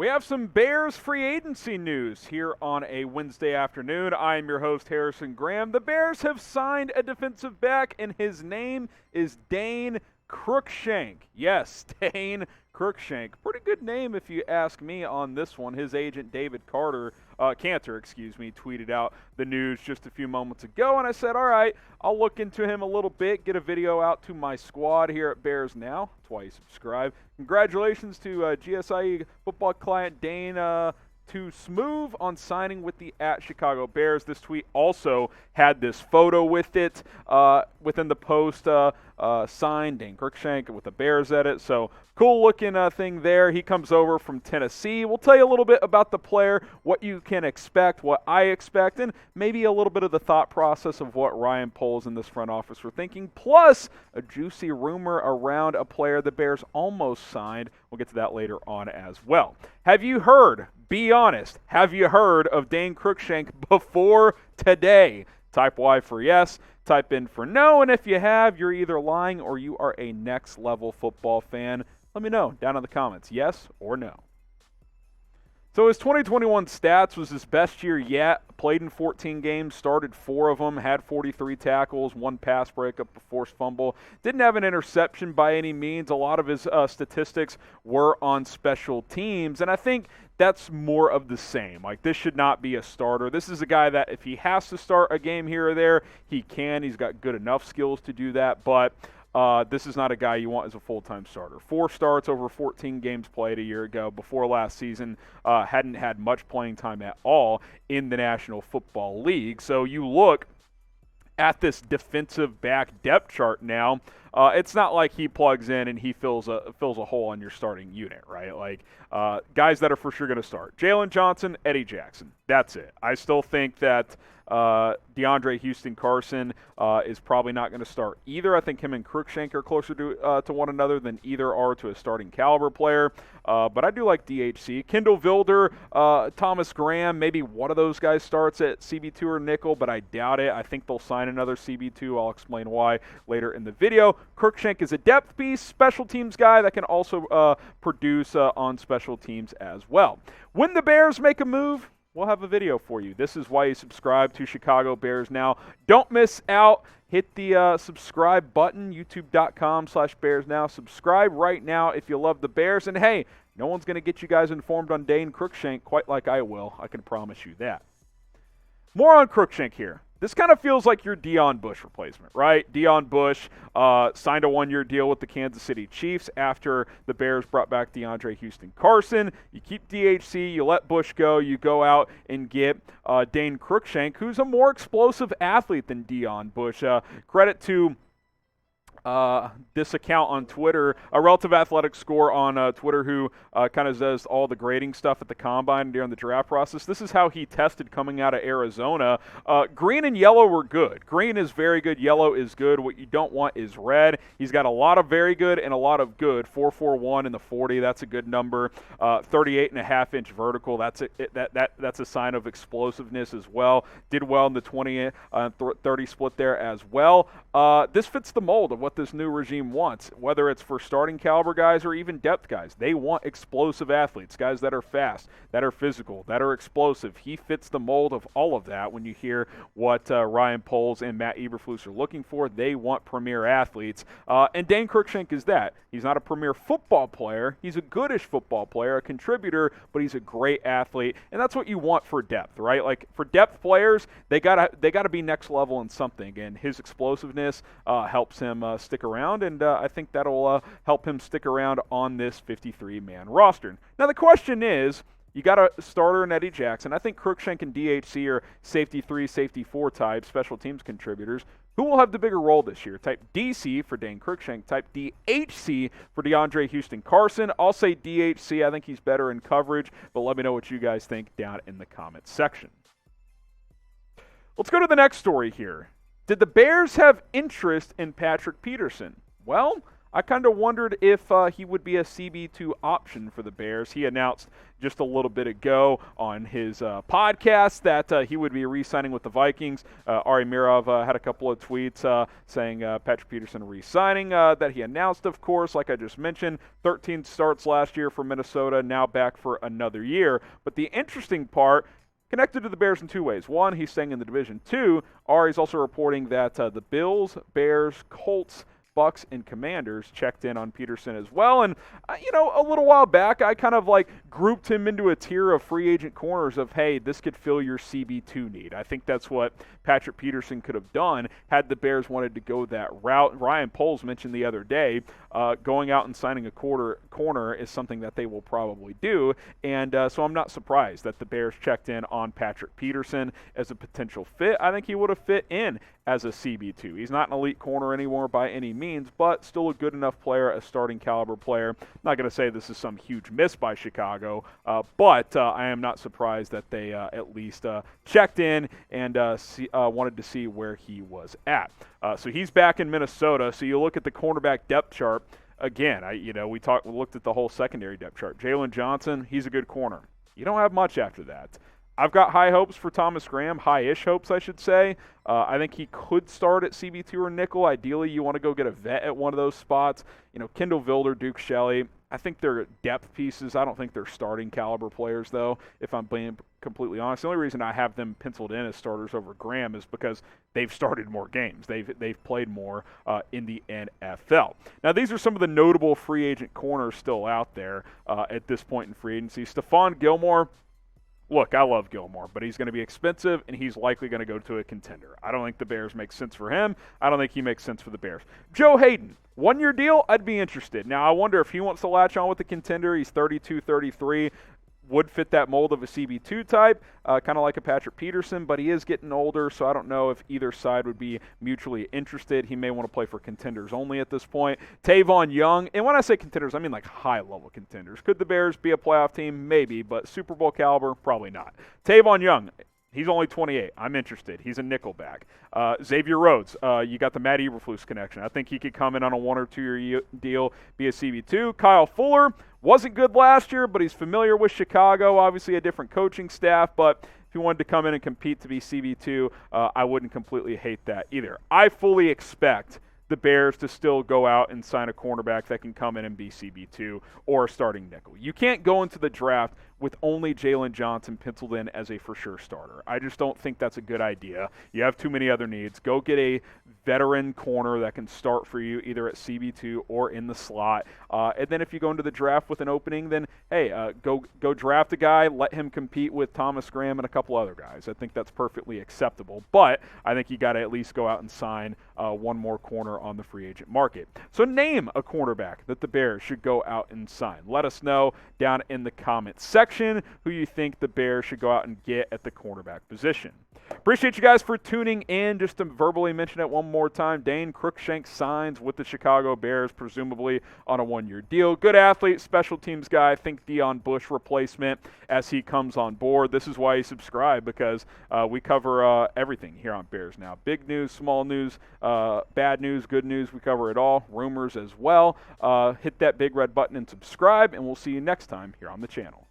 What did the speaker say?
We have some Bears free agency news here on a Wednesday afternoon. I am your host, Harrison Graham. The Bears have signed a defensive back, and his name is Dane Cruikshank. Yes, Dane Cruikshank. Pretty good name if you ask me on this one. His agent, David Cantor, tweeted out the news just a few moments ago, and I said, all right, I'll look into him a little bit, get a video out to my squad here at Bears Now. That's why you subscribe. Congratulations to GSIE football client Dane to Smooth on signing with the @Chicago Bears. This tweet also had this photo with it within the post, signed Dane Cruikshank with the Bears edit. So cool looking thing there. He comes over from Tennessee. We'll tell you a little bit about the player, what you can expect, what I expect, and maybe a little bit of the thought process of what Ryan Poles in this front office were thinking, plus a juicy rumor around a player the Bears almost signed. We'll get to that later on as well. Have you heard? Be honest. Have you heard of Dane Cruikshank before today? Type Y for yes, type in for no, and if you have, you're either lying or you are a next-level football fan. Let me know down in the comments, yes or no. So his 2021 stats was his best year yet. Played in 14 games, started 4 of them, had 43 tackles, 1 pass breakup, a forced fumble. Didn't have an interception by any means. A lot of his statistics were on special teams, and I think that's more of the same. Like, this should not be a starter. This is a guy that if he has to start a game here or there, he can. He's got good enough skills to do that, but this is not a guy you want as a full-time starter. 4 starts over 14 games played a year ago. Before last season, hadn't had much playing time at all in the National Football League. So you look at this defensive back depth chart now. It's not like he plugs in and he fills a hole on your starting unit, right? Like guys that are for sure going to start: Jalen Johnson, Eddie Jackson. That's it. I still think that DeAndre Houston-Carson is probably not going to start either. I think him and Cruikshank are closer to one another than either are to a starting caliber player. But I do like DHC. Kendall Vilder, Thomas Graham, maybe one of those guys starts at CB2 or nickel, but I doubt it. I think they'll sign another CB2. I'll explain why later in the video. Cruikshank is a depth piece, special teams guy that can also produce on special teams as well. When the Bears make a move, we'll have a video for you. This is why you subscribe to Chicago Bears Now. Don't miss out. Hit the subscribe button, youtube.com/Bears Now. Subscribe right now if you love the Bears. And hey, no one's going to get you guys informed on Dane Cruikshank quite like I will. I can promise you that. More on Cruikshank here. This kind of feels like your Deion Bush replacement, right? Deion Bush signed a 1-year deal with the Kansas City Chiefs after the Bears brought back DeAndre Houston-Carson. You keep DHC, you let Bush go, you go out and get Dane Cruikshank, who's a more explosive athlete than Deion Bush. Credit to this account on Twitter, a Relative Athletic Score on Twitter, who kind of does all the grading stuff at the combine during the draft process. This is how he tested coming out of Arizona. Green and yellow were good. Green is very good. Yellow is good. What you don't want is red. He's got a lot of very good and a lot of good. 4.41 in the 40. That's a good number. 38.5-inch vertical. That's a sign of explosiveness as well. Did well in the 20-30 split there as well. This fits the mold of what this new regime wants, whether it's for starting caliber guys or even depth guys. They want explosive athletes, guys that are fast, that are physical, that are explosive. He fits the mold of all of that. When you hear what Ryan Poles and Matt Eberflus are looking for, they want premier athletes. And Dane Cruikshank is that. He's not a premier football player. He's a goodish football player, a contributor, but he's a great athlete. And that's what you want for depth, right? Like for depth players, they gotta be next level in something. And his explosiveness helps him stick around, and I think that'll help him stick around on this 53-man roster. Now the question is, you got a starter in Eddie Jackson. I think Cruikshank and DHC are safety 3, safety 4 type special teams contributors. Who will have the bigger role this year? Type DC for Dane Cruikshank. Type DHC for DeAndre Houston-Carson. I'll say DHC. I think he's better in coverage, but let me know what you guys think down in the comments section. Let's go to the next story here. Did the Bears have interest in Patrick Peterson? Well, I kind of wondered if he would be a CB2 option for the Bears. He announced just a little bit ago on his podcast that he would be re-signing with the Vikings. Ari Mirov had a couple of tweets saying Patrick Peterson re-signing that he announced, of course, like I just mentioned. 13 starts last year for Minnesota, now back for another year. But the interesting part, connected to the Bears in two ways. One, he's staying in the division. Two, Ari's also reporting that the Bills, Bears, Colts, Bucks, and Commanders checked in on Peterson as well. And, a little while back, I kind of grouped him into a tier of free agent corners of, hey, this could fill your CB2 need. I think that's what Patrick Peterson could have done had the Bears wanted to go that route. Ryan Poles mentioned the other day going out and signing a corner is something that they will probably do. And so I'm not surprised that the Bears checked in on Patrick Peterson as a potential fit. I think he would have fit in as a CB2. He's not an elite corner anymore by any means, but still a good enough player, a starting caliber player. Not going to say this is some huge miss by Chicago, but I am not surprised that they at least checked in and wanted to see where he was at. So he's back in Minnesota. So you look at the cornerback depth chart. Again, we looked at the whole secondary depth chart. Jalen Johnson, he's a good corner. You don't have much after that. I've got high hopes for Thomas Graham, high-ish hopes, I should say. I think he could start at CB2 or nickel. Ideally, you want to go get a vet at one of those spots. Kendall Vilder, Duke Shelley, I think they're depth pieces. I don't think they're starting caliber players, though, if I'm being completely honest. The only reason I have them penciled in as starters over Graham is because they've started more games. They've played more in the NFL. Now, these are some of the notable free agent corners still out there at this point in free agency. Stephon Gilmore. Look, I love Gilmore, but he's going to be expensive, and he's likely going to go to a contender. I don't think the Bears make sense for him. I don't think he makes sense for the Bears. Joe Haden, one-year deal, I'd be interested. Now, I wonder if he wants to latch on with the contender. He's 32, 33. Would fit that mold of a CB2 type, kind of like a Patrick Peterson, but he is getting older, so I don't know if either side would be mutually interested. He may want to play for contenders only at this point. Tavon Young, and when I say contenders, I mean high-level contenders. Could the Bears be a playoff team? Maybe, but Super Bowl caliber? Probably not. Tavon Young, he's only 28. I'm interested. He's a nickelback. Xavier Rhodes, you got the Matt Eberflus connection. I think he could come in on a 1 or 2 year deal, be a CB2. Kyle Fuller wasn't good last year, but he's familiar with Chicago. Obviously a different coaching staff, but if he wanted to come in and compete to be CB2, I wouldn't completely hate that either. I fully expect the Bears to still go out and sign a cornerback that can come in and be CB2 or a starting nickel. You can't go into the draft with only Jalen Johnson penciled in as a for-sure starter. I just don't think that's a good idea. You have too many other needs. Go get a veteran corner that can start for you either at CB2 or in the slot. And then if you go into the draft with an opening, then, hey, go draft a guy, let him compete with Thomas Graham and a couple other guys. I think that's perfectly acceptable. But I think you got to at least go out and sign one more corner on the free agent market. So name a cornerback that the Bears should go out and sign. Let us know down in the comments section who you think the Bears should go out and get at the cornerback position. Appreciate you guys for tuning in. Just to verbally mention it one more time, Dane Cruikshank signs with the Chicago Bears, presumably on a 1-year deal. Good athlete, special teams guy. Think Deion Bush replacement as he comes on board. This is why you subscribe, because we cover everything here on Bears Now. Big news, small news, bad news, good news. We cover it all. Rumors as well. Hit that big red button and subscribe, and we'll see you next time here on the channel.